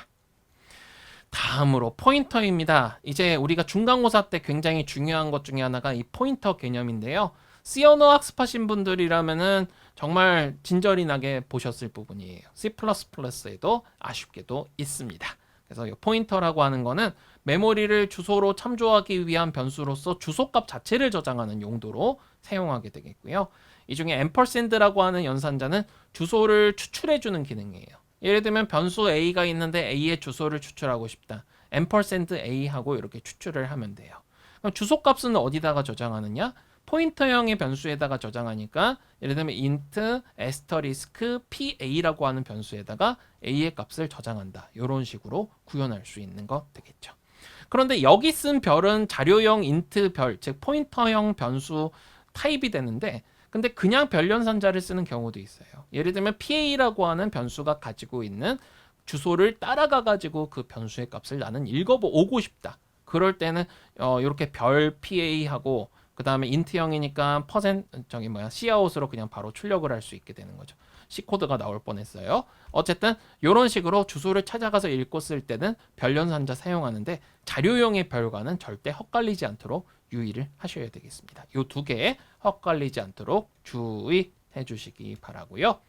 다음으로 포인터입니다. 이제 우리가 중간고사 때 굉장히 중요한 것 중에 하나가 이 포인터 개념인데요. C 언어 학습하신 분들이라면은 정말 진절이 나게 보셨을 부분이에요. C++에도 아쉽게도 있습니다. 그래서 이 포인터라고 하는 거는 메모리를 주소로 참조하기 위한 변수로서 주소값 자체를 저장하는 용도로 사용하게 되겠고요. 이 중에 앰퍼샌드라고 하는 연산자는 주소를 추출해주는 기능이에요. 예를 들면 변수 A가 있는데 A의 주소를 추출하고 싶다. 앰퍼샌드 A 하고 이렇게 추출을 하면 돼요. 그럼 주소값은 어디다가 저장하느냐? 포인터형의 변수에다가 저장하니까 예를 들면 int asterisk pa라고 하는 변수에다가 a의 값을 저장한다. 이런 식으로 구현할 수 있는 거 되겠죠. 그런데 여기 쓴 별은 자료형 int 별, 즉 포인터형 변수 타입이 되는데 근데 그냥 별 연산자를 쓰는 경우도 있어요. 예를 들면 pa라고 하는 변수가 가지고 있는 주소를 따라가 가지고 그 변수의 값을 나는 읽어보고 싶다. 그럴 때는 이렇게 별 pa하고 그 다음에 int형이니까 cout으로 그냥 바로 출력을 할 수 있게 되는 거죠. C코드가 나올 뻔했어요. 어쨌든 이런 식으로 주소를 찾아가서 읽고 쓸 때는 별 연산자 사용하는데 자료용의 별과는 절대 헛갈리지 않도록 유의를 하셔야 되겠습니다. 이 두 개 헛갈리지 않도록 주의해 주시기 바라고요.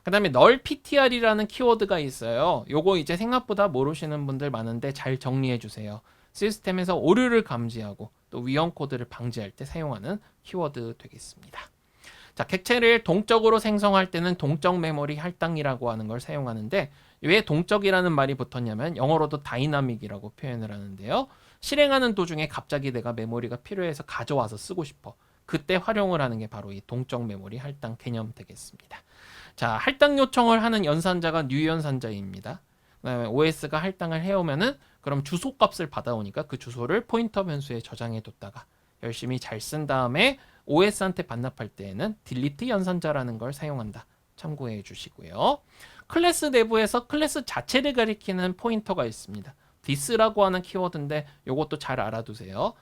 그 다음에 널 ptr이라는 키워드가 있어요. 요거 이제 생각보다 모르시는 분들 많은데 잘 정리해 주세요. 시스템에서 오류를 감지하고 또 위험 코드를 방지할 때 사용하는 키워드 되겠습니다. 자, 객체를 동적으로 생성할 때는 동적 메모리 할당이라고 하는 걸 사용하는데 왜 동적이라는 말이 붙었냐면 영어로도 다이나믹이라고 표현을 하는데요. 실행하는 도중에 갑자기 내가 메모리가 필요해서 가져와서 쓰고 싶어. 그때 활용을 하는 게 바로 이 동적 메모리 할당 개념 되겠습니다. 자, 할당 요청을 하는 연산자가 new 연산자입니다. 그다음에 OS가 할당을 해오면은 그럼 주소 값을 받아오니까 그 주소를 포인터 변수에 저장해 뒀다가 열심히 잘 쓴 다음에 OS한테 반납할 때에는 delete 연산자라는 걸 사용한다. 참고해 주시고요. 클래스 내부에서 클래스 자체를 가리키는 포인터가 있습니다. this라고 하는 키워드인데 이것도 잘 알아두세요.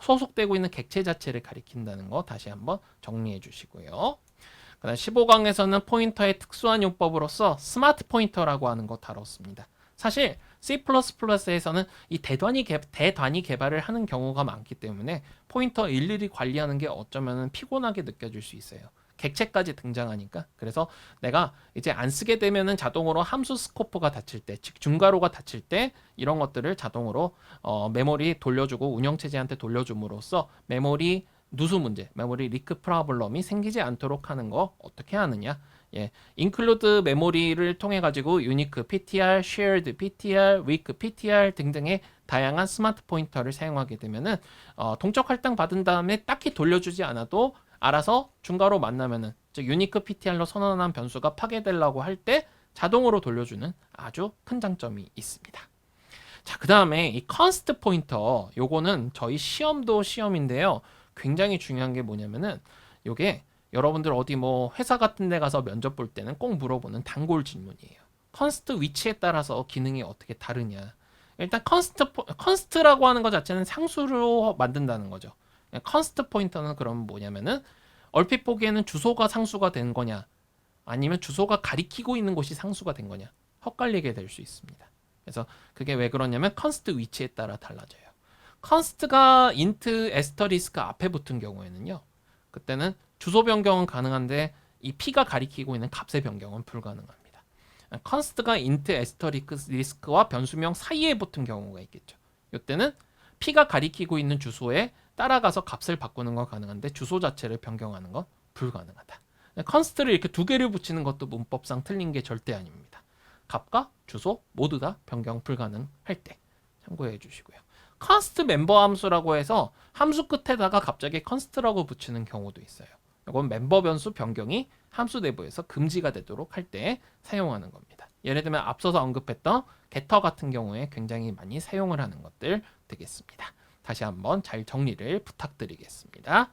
소속되고 있는 객체 자체를 가리킨다는 거 다시 한번 정리해 주시고요. 그다음 15강에서는 포인터의 특수한 용법으로서 스마트 포인터라고 하는 거 다뤘습니다. 사실 C++에서는 이 대단위 개발을 하는 경우가 많기 때문에 포인터 일일이 관리하는 게 어쩌면 피곤하게 느껴질 수 있어요. 객체까지 등장하니까. 그래서 내가 이제 안 쓰게 되면은 자동으로 함수 스코프가 닫힐 때, 즉 중괄호가 닫힐 때 이런 것들을 자동으로 메모리 돌려주고 운영체제한테 돌려줌으로써 메모리 누수 문제, 메모리 리크 프로블럼이 생기지 않도록 하는 거 어떻게 하느냐? 예, include 메모리를 통해 가지고 unique PTR, shared PTR, weak PTR 등등의 다양한 스마트 포인터를 사용하게 되면은 동적 할당 받은 다음에 딱히 돌려주지 않아도 알아서 중괄호 만나면은 즉 unique PTR로 선언한 변수가 파괴되려고 할 때 자동으로 돌려주는 아주 큰 장점이 있습니다. 자, 그 다음에 이 const 포인터 요거는 저희 시험도 시험인데요. 굉장히 중요한 게 뭐냐면은 요게 여러분들 어디 뭐 회사 같은 데 가서 면접 볼 때는 꼭 물어보는 단골 질문이에요. 컨스트 위치에 따라서 기능이 어떻게 다르냐. 일단 컨스트라고 하는 것 자체는 상수로 만든다는 거죠. 컨스트 포인터는 그럼 뭐냐면은 얼핏 보기에는 주소가 상수가 된 거냐 아니면 주소가 가리키고 있는 곳이 상수가 된 거냐 헛갈리게 될 수 있습니다. 그래서 그게 왜 그러냐면 컨스트 위치에 따라 달라져요. 컨스트가 int 에스터리스크 앞에 붙은 경우에는요. 그때는 주소 변경은 가능한데 이 p가 가리키고 있는 값의 변경은 불가능합니다. 컨스트가 int 에스터리스크와 변수명 사이에 붙은 경우가 있겠죠. 이때는 p가 가리키고 있는 주소에 따라가서 값을 바꾸는 건 가능한데 주소 자체를 변경하는 건 불가능하다. 컨스트를 이렇게 두 개를 붙이는 것도 문법상 틀린 게 절대 아닙니다. 값과 주소 모두 다 변경 불가능할 때 참고해 주시고요. 컨스트 멤버 함수라고 해서 함수 끝에다가 갑자기 컨스트라고 붙이는 경우도 있어요. 이건 멤버 변수 변경이 함수 내부에서 금지가 되도록 할 때 사용하는 겁니다. 예를 들면 앞서서 언급했던 getter 같은 경우에 굉장히 많이 사용을 하는 것들 되겠습니다. 다시 한번 잘 정리를 부탁드리겠습니다.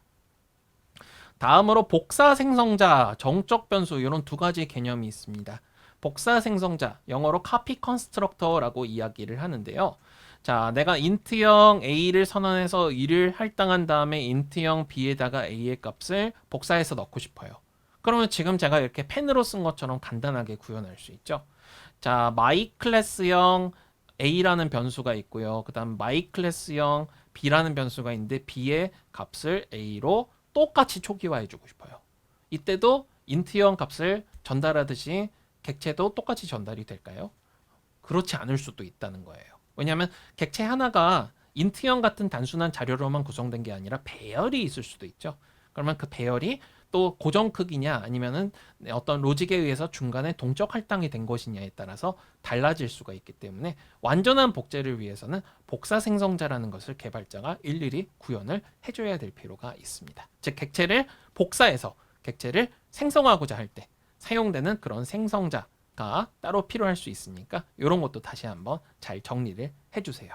다음으로 복사 생성자, 정적 변수 이런 두 가지 개념이 있습니다. 복사 생성자, 영어로 copy constructor라고 이야기를 하는데요. 자, 내가 int형 a를 선언해서 2를 할당한 다음에 int형 b에다가 a의 값을 복사해서 넣고 싶어요. 그러면 지금 제가 이렇게 펜으로 쓴 것처럼 간단하게 구현할 수 있죠. 자, my 클래스형 a라는 변수가 있고요. 그 다음 my 클래스형 b라는 변수가 있는데 b의 값을 a로 똑같이 초기화해 주고 싶어요. 이때도 int형 값을 전달하듯이 객체도 똑같이 전달이 될까요? 그렇지 않을 수도 있다는 거예요. 왜냐하면 객체 하나가 int형 같은 단순한 자료로만 구성된 게 아니라 배열이 있을 수도 있죠. 그러면 그 배열이 또 고정 크기냐 아니면은 어떤 로직에 의해서 중간에 동적 할당이 된 것이냐에 따라서 달라질 수가 있기 때문에 완전한 복제를 위해서는 복사 생성자라는 것을 개발자가 일일이 구현을 해줘야 될 필요가 있습니다. 즉 객체를 복사해서 객체를 생성하고자 할 때 사용되는 그런 생성자가 따로 필요할 수 있으니까 이런 것도 다시 한번 잘 정리를 해주세요.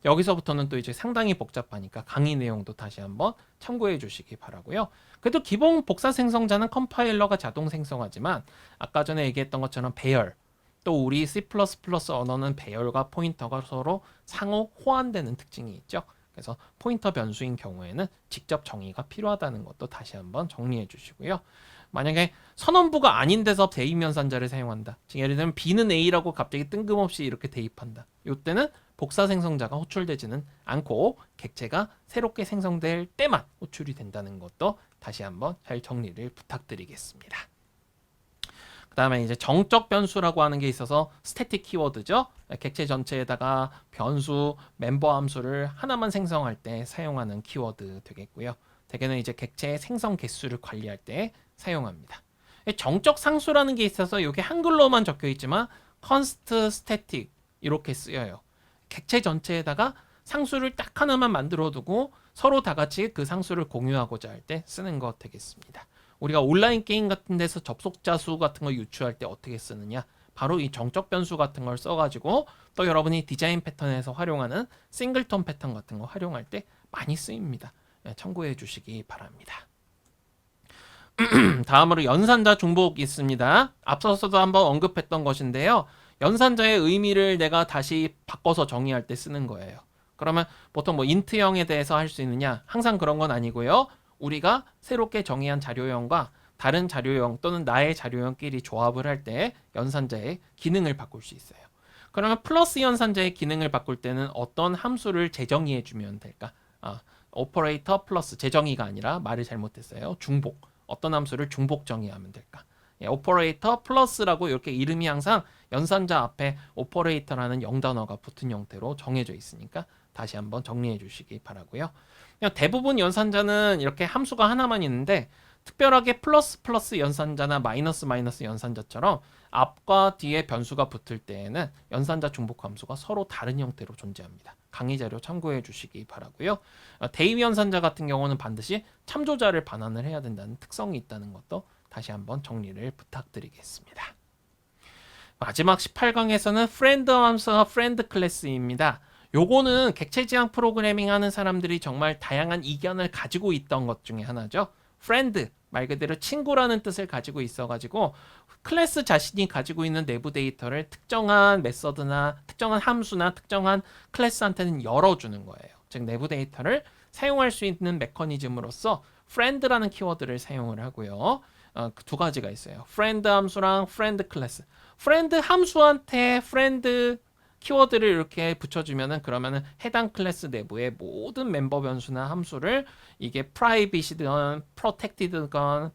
여기서부터는 또 이제 상당히 복잡하니까 강의 내용도 다시 한번 참고해 주시기 바라고요. 그래도 기본 복사 생성자는 컴파일러가 자동 생성하지만 아까 전에 얘기했던 것처럼 배열, 또 우리 C++ 언어는 배열과 포인터가 서로 상호 호환되는 특징이 있죠. 그래서 포인터 변수인 경우에는 직접 정의가 필요하다는 것도 다시 한번 정리해 주시고요. 만약에 선언부가 아닌 데서 대입 연산자를 사용한다. 예를 들면 B는 A라고 갑자기 뜬금없이 이렇게 대입한다. 이때는 복사 생성자가 호출되지는 않고 객체가 새롭게 생성될 때만 호출이 된다는 것도 다시 한번 잘 정리를 부탁드리겠습니다. 그 다음에 이제 정적 변수라고 하는 게 있어서 스태틱 키워드죠. 객체 전체에다가 변수, 멤버 함수를 하나만 생성할 때 사용하는 키워드 되겠고요. 대개는 이제 객체의 생성 개수를 관리할 때 사용합니다. 정적 상수라는 게 있어서 이게 한글로만 적혀 있지만 const static 이렇게 쓰여요. 객체 전체에다가 상수를 딱 하나만 만들어 두고 서로 다 같이 그 상수를 공유하고자 할 때 쓰는 것 되겠습니다. 우리가 온라인 게임 같은 데서 접속자 수 같은 거 유추할 때 어떻게 쓰느냐? 바로 이 정적 변수 같은 걸 써가지고 또 여러분이 디자인 패턴에서 활용하는 싱글톤 패턴 같은 거 활용할 때 많이 쓰입니다. 참고해 주시기 바랍니다. 다음으로 연산자 중복 있습니다. 앞서서도 한번 언급했던 것인데요. 연산자의 의미를 내가 다시 바꿔서 정의할 때 쓰는 거예요. 그러면 보통 뭐 인트형에 대해서 할 수 있느냐? 항상 그런 건 아니고요. 우리가 새롭게 정의한 자료형과 다른 자료형 또는 나의 자료형끼리 조합을 할 때 연산자의 기능을 바꿀 수 있어요. 그러면 플러스 연산자의 기능을 바꿀 때는 어떤 함수를 재정의해 주면 될까? 오퍼레이터 플러스 재정의가 아니라 말을 잘못했어요. 중복. 어떤 함수를 중복 정의하면 될까? 오퍼레이터 플러스라고 이렇게 이름이 항상 연산자 앞에 오퍼레이터라는 영단어가 붙은 형태로 정해져 있으니까 다시 한번 정리해 주시기 바라고요. 그냥 대부분 연산자는 이렇게 함수가 하나만 있는데 특별하게 플러스 플러스 연산자나 마이너스 마이너스 연산자처럼 앞과 뒤에 변수가 붙을 때에는 연산자 중복 함수가 서로 다른 형태로 존재합니다. 강의 자료 참고해 주시기 바라고요. 대입 연산자 같은 경우는 반드시 참조자를 반환을 해야 된다는 특성이 있다는 것도 다시 한번 정리를 부탁드리겠습니다. 마지막 18강에서는 프렌드 함수와 프렌드 클래스입니다. 요거는 객체 지향 프로그래밍 하는 사람들이 정말 다양한 이견을 가지고 있던 것 중에 하나죠. 프렌드, 말 그대로 친구라는 뜻을 가지고 있어가지고 클래스 자신이 가지고 있는 내부 데이터를 특정한 메서드나 특정한 함수나 특정한 클래스한테는 열어주는 거예요. 즉 내부 데이터를 사용할 수 있는 메커니즘으로서 friend라는 키워드를 사용을 하고요. 두 가지가 있어요. friend 함수랑 friend 클래스. friend 함수한테 friend 키워드를 이렇게 붙여주면은 그러면은 해당 클래스 내부의 모든 멤버 변수나 함수를 이게 private이든 protected든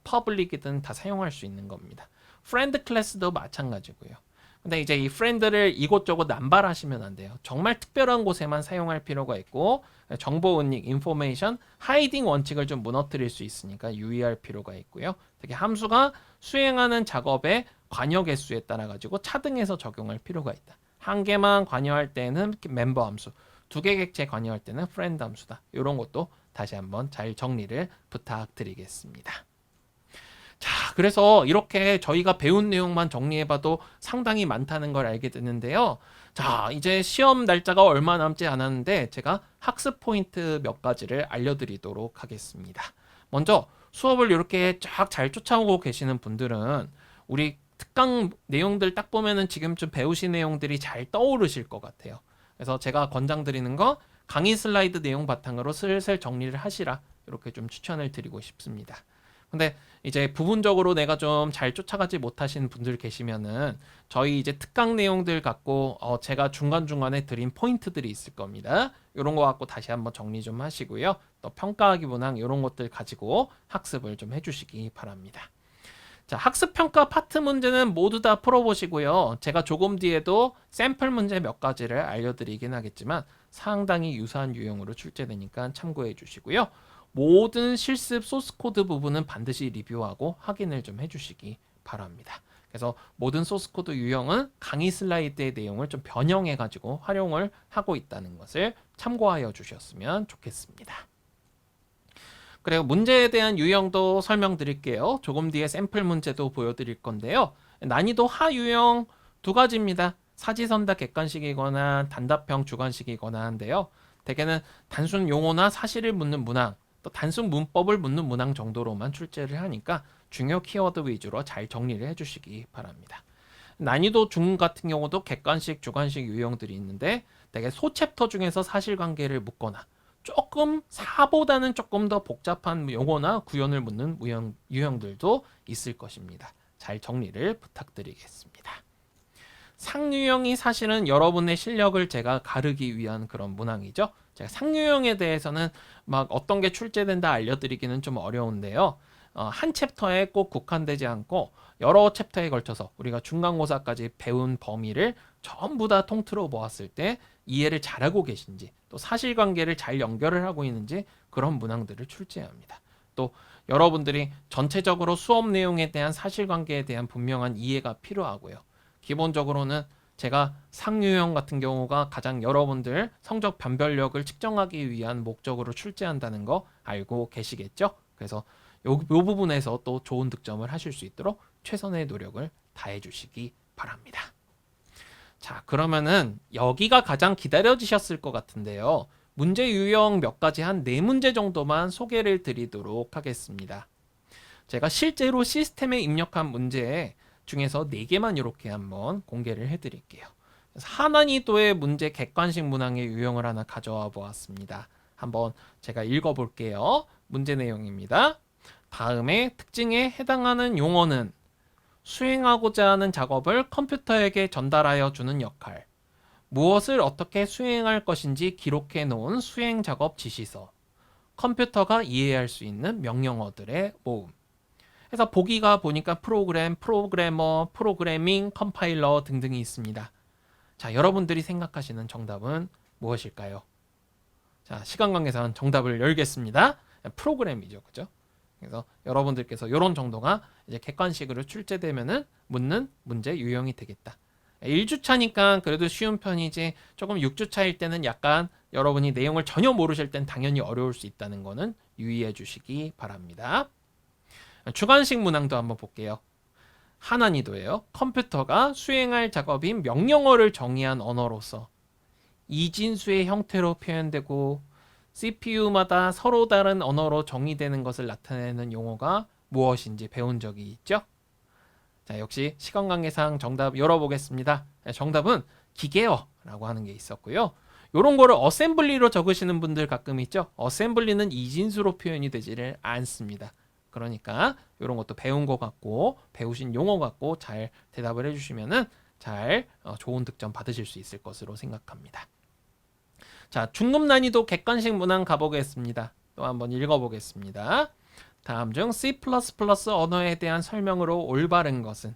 public이든 다 사용할 수 있는 겁니다. friend 클래스도 마찬가지고요. 근데 이제 이 friend를 이곳저곳 남발하시면 안 돼요. 정말 특별한 곳에만 사용할 필요가 있고 정보 은닉, information, hiding 원칙을 좀 무너뜨릴 수 있으니까 유의할 필요가 있고요. 특히 함수가 수행하는 작업의 관여 개수에 따라 가지고 차등해서 적용할 필요가 있다. 한 개만 관여할 때는 멤버 함수, 두 개 객체 관여할 때는 프렌드 함수다. 이런 것도 다시 한번 잘 정리를 부탁드리겠습니다. 자, 그래서 이렇게 저희가 배운 내용만 정리해봐도 상당히 많다는 걸 알게 됐는데요. 자, 이제 시험 날짜가 얼마 남지 않았는데 제가 학습 포인트 몇 가지를 알려드리도록 하겠습니다. 먼저 수업을 이렇게 쫙 잘 쫓아오고 계시는 분들은 우리 특강 내용들 딱 보면은 지금쯤 배우신 내용들이 잘 떠오르실 것 같아요. 그래서 제가 권장드리는 거 강의 슬라이드 내용 바탕으로 슬슬 정리를 하시라 이렇게 좀 추천을 드리고 싶습니다. 근데 이제 부분적으로 내가 좀 잘 쫓아가지 못하신 분들 계시면은 저희 이제 특강 내용들 갖고 제가 중간중간에 드린 포인트들이 있을 겁니다. 이런 거 갖고 다시 한번 정리 좀 하시고요. 또 평가하기 문항 이런 것들 가지고 학습을 좀 해주시기 바랍니다. 자, 학습평가 파트 문제는 모두 다 풀어보시고요. 제가 조금 뒤에도 샘플 문제 몇 가지를 알려드리긴 하겠지만 상당히 유사한 유형으로 출제되니까 참고해 주시고요. 모든 실습 소스코드 부분은 반드시 리뷰하고 확인을 좀 해주시기 바랍니다. 그래서 모든 소스코드 유형은 강의 슬라이드의 내용을 좀 변형해가지고 활용을 하고 있다는 것을 참고하여 주셨으면 좋겠습니다. 그리고 문제에 대한 유형도 설명드릴게요. 조금 뒤에 샘플 문제도 보여드릴 건데요. 난이도 하 유형 두 가지입니다. 사지선다 객관식이거나 단답형 주관식이거나 한데요. 대개는 단순 용어나 사실을 묻는 문항, 또 단순 문법을 묻는 문항 정도로만 출제를 하니까 중요 키워드 위주로 잘 정리를 해주시기 바랍니다. 난이도 중 같은 경우도 객관식, 주관식 유형들이 있는데 대개 소챕터 중에서 사실관계를 묻거나 조금 4보다는 조금 더 복잡한 용어나 구현을 묻는 유형들도 있을 것입니다. 잘 정리를 부탁드리겠습니다. 상유형이 사실은 여러분의 실력을 제가 가르기 위한 그런 문항이죠. 제가 상유형에 대해서는 막 어떤 게 출제된다 알려드리기는 좀 어려운데요. 한 챕터에 꼭 국한되지 않고 여러 챕터에 걸쳐서 우리가 중간고사까지 배운 범위를 전부 다 통틀어 보았을 때 이해를 잘하고 계신지, 또 사실관계를 잘 연결을 하고 있는지 그런 문항들을 출제합니다. 또 여러분들이 전체적으로 수업 내용에 대한 사실관계에 대한 분명한 이해가 필요하고요. 기본적으로는 제가 상유형 같은 경우가 가장 여러분들 성적 변별력을 측정하기 위한 목적으로 출제한다는 거 알고 계시겠죠? 그래서 요 부분에서 또 좋은 득점을 하실 수 있도록 최선의 노력을 다해 주시기 바랍니다. 자, 그러면은 여기가 가장 기다려지셨을 것 같은데요. 문제 유형 몇 가지 한 4문제 정도만 소개를 드리도록 하겠습니다. 제가 실제로 시스템에 입력한 문제 중에서 4개만 이렇게 한번 공개를 해드릴게요. 하난이도의 문제 객관식 문항의 유형을 하나 가져와 보았습니다. 한번 제가 읽어볼게요. 문제 내용입니다. 다음에 특징에 해당하는 용어는 수행하고자 하는 작업을 컴퓨터에게 전달하여 주는 역할, 무엇을 어떻게 수행할 것인지 기록해 놓은 수행 작업 지시서, 컴퓨터가 이해할 수 있는 명령어들의 모음. 그래서 보기가 보니까 프로그램, 프로그래머, 프로그래밍, 컴파일러 등등이 있습니다. 자, 여러분들이 생각하시는 정답은 무엇일까요? 자, 시간 관계상 정답을 열겠습니다. 프로그램이죠, 그죠? 그래서 여러분들께서 이런 정도가 이제 객관식으로 출제되면은 묻는 문제 유형이 되겠다. 1주차니까 그래도 쉬운 편이지 조금 6주차일 때는 약간 여러분이 내용을 전혀 모르실 땐 당연히 어려울 수 있다는 거는 유의해 주시기 바랍니다. 주관식 문항도 한번 볼게요. 하난이도예요. 컴퓨터가 수행할 작업인 명령어를 정의한 언어로서 이진수의 형태로 표현되고 CPU마다 서로 다른 언어로 정의되는 것을 나타내는 용어가 무엇인지 배운 적이 있죠? 자, 역시 시간 관계상 정답 열어보겠습니다. 정답은 기계어라고 하는 게 있었고요. 이런 거를 어셈블리로 적으시는 분들 가끔 있죠? 어셈블리는 이진수로 표현이 되지를 않습니다. 그러니까 이런 것도 배운 거 같고 배우신 용어 갖고 잘 대답을 해주시면은 잘 좋은 득점 받으실 수 있을 것으로 생각합니다. 자, 중급 난이도 객관식 문항 가보겠습니다. 또 한번 읽어보겠습니다. 다음 중 C++ 언어에 대한 설명으로 올바른 것은?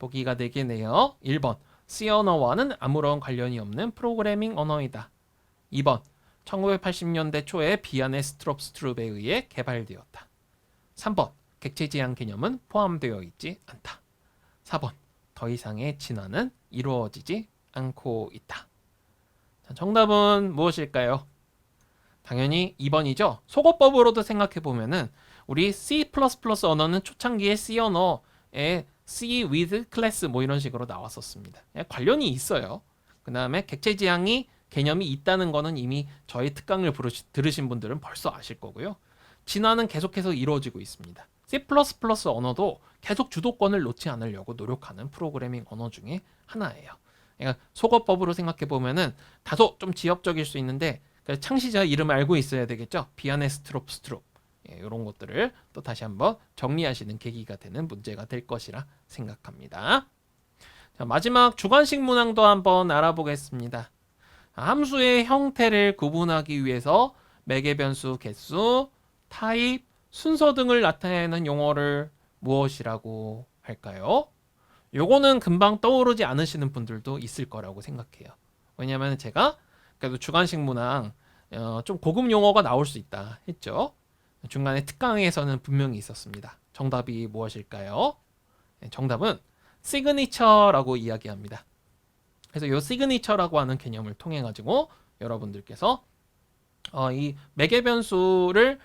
보기가 4개네요. 1번, C 언어와는 아무런 관련이 없는 프로그래밍 언어이다. 2번, 1980년대 초에 비안의 스트롭스트룹에 의해 개발되었다. 3번, 객체 지향 개념은 포함되어 있지 않다. 4번, 더 이상의 진화는 이루어지지 않고 있다. 자, 정답은 무엇일까요? 당연히 2번이죠. 속어법으로도 생각해보면은 우리 C++ 언어는 초창기에 C 언어에 C with class 뭐 이런 식으로 나왔었습니다. 관련이 있어요. 그 다음에 객체 지향이 개념이 있다는 거는 이미 저희 특강을 들으신 분들은 벌써 아실 거고요. 진화는 계속해서 이루어지고 있습니다. C++ 언어도 계속 주도권을 놓지 않으려고 노력하는 프로그래밍 언어 중에 하나예요. 그러니까 속어법으로 생각해 보면은 다소 좀 지엽적일 수 있는데 창시자 이름 알고 있어야 되겠죠. 비안의 스트롭 이런 것들을 또 다시 한번 정리하시는 계기가 되는 문제가 될 것이라 생각합니다. 자, 마지막 주관식 문항도 한번 알아보겠습니다. 함수의 형태를 구분하기 위해서 매개 변수 개수, 타입, 순서 등을 나타내는 용어를 무엇이라고 할까요? 요거는 금방 떠오르지 않으시는 분들도 있을 거라고 생각해요. 왜냐하면 제가 그래도 주관식 문항 좀 고급 용어가 나올 수 있다 했죠. 중간에 특강에서는 분명히 있었습니다. 정답이 무엇일까요? 정답은 시그니처라고 이야기합니다. 그래서 이 시그니처라고 하는 개념을 통해 가지고 여러분들께서 이 매개 변수를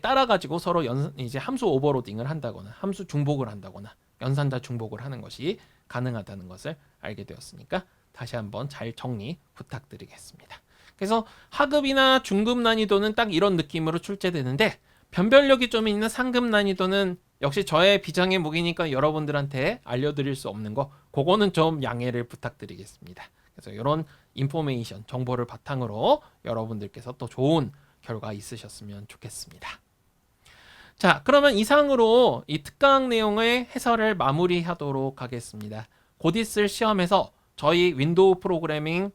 따라 가지고 서로 이제 함수 오버로딩을 한다거나 함수 중복을 한다거나 연산자 중복을 하는 것이 가능하다는 것을 알게 되었으니까 다시 한번 잘 정리 부탁드리겠습니다. 그래서 하급이나 중급 난이도는 딱 이런 느낌으로 출제되는데 변별력이 좀 있는 상급 난이도는 역시 저의 비장의 무기니까 여러분들한테 알려드릴 수 없는 거 그거는 좀 양해를 부탁드리겠습니다. 그래서 이런 인포메이션, 정보를 바탕으로 여러분들께서 또 좋은 결과 있으셨으면 좋겠습니다. 자, 그러면 이상으로 이 특강 내용의 해설을 마무리하도록 하겠습니다. 곧 있을 시험에서 저희 윈도우 프로그래밍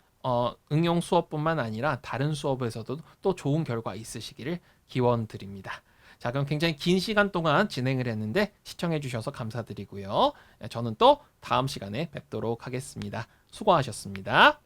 응용 수업뿐만 아니라 다른 수업에서도 또 좋은 결과 있으시기를 기원드립니다. 자, 그럼 굉장히 긴 시간 동안 진행을 했는데 시청해 주셔서 감사드리고요. 저는 또 다음 시간에 뵙도록 하겠습니다. 수고하셨습니다.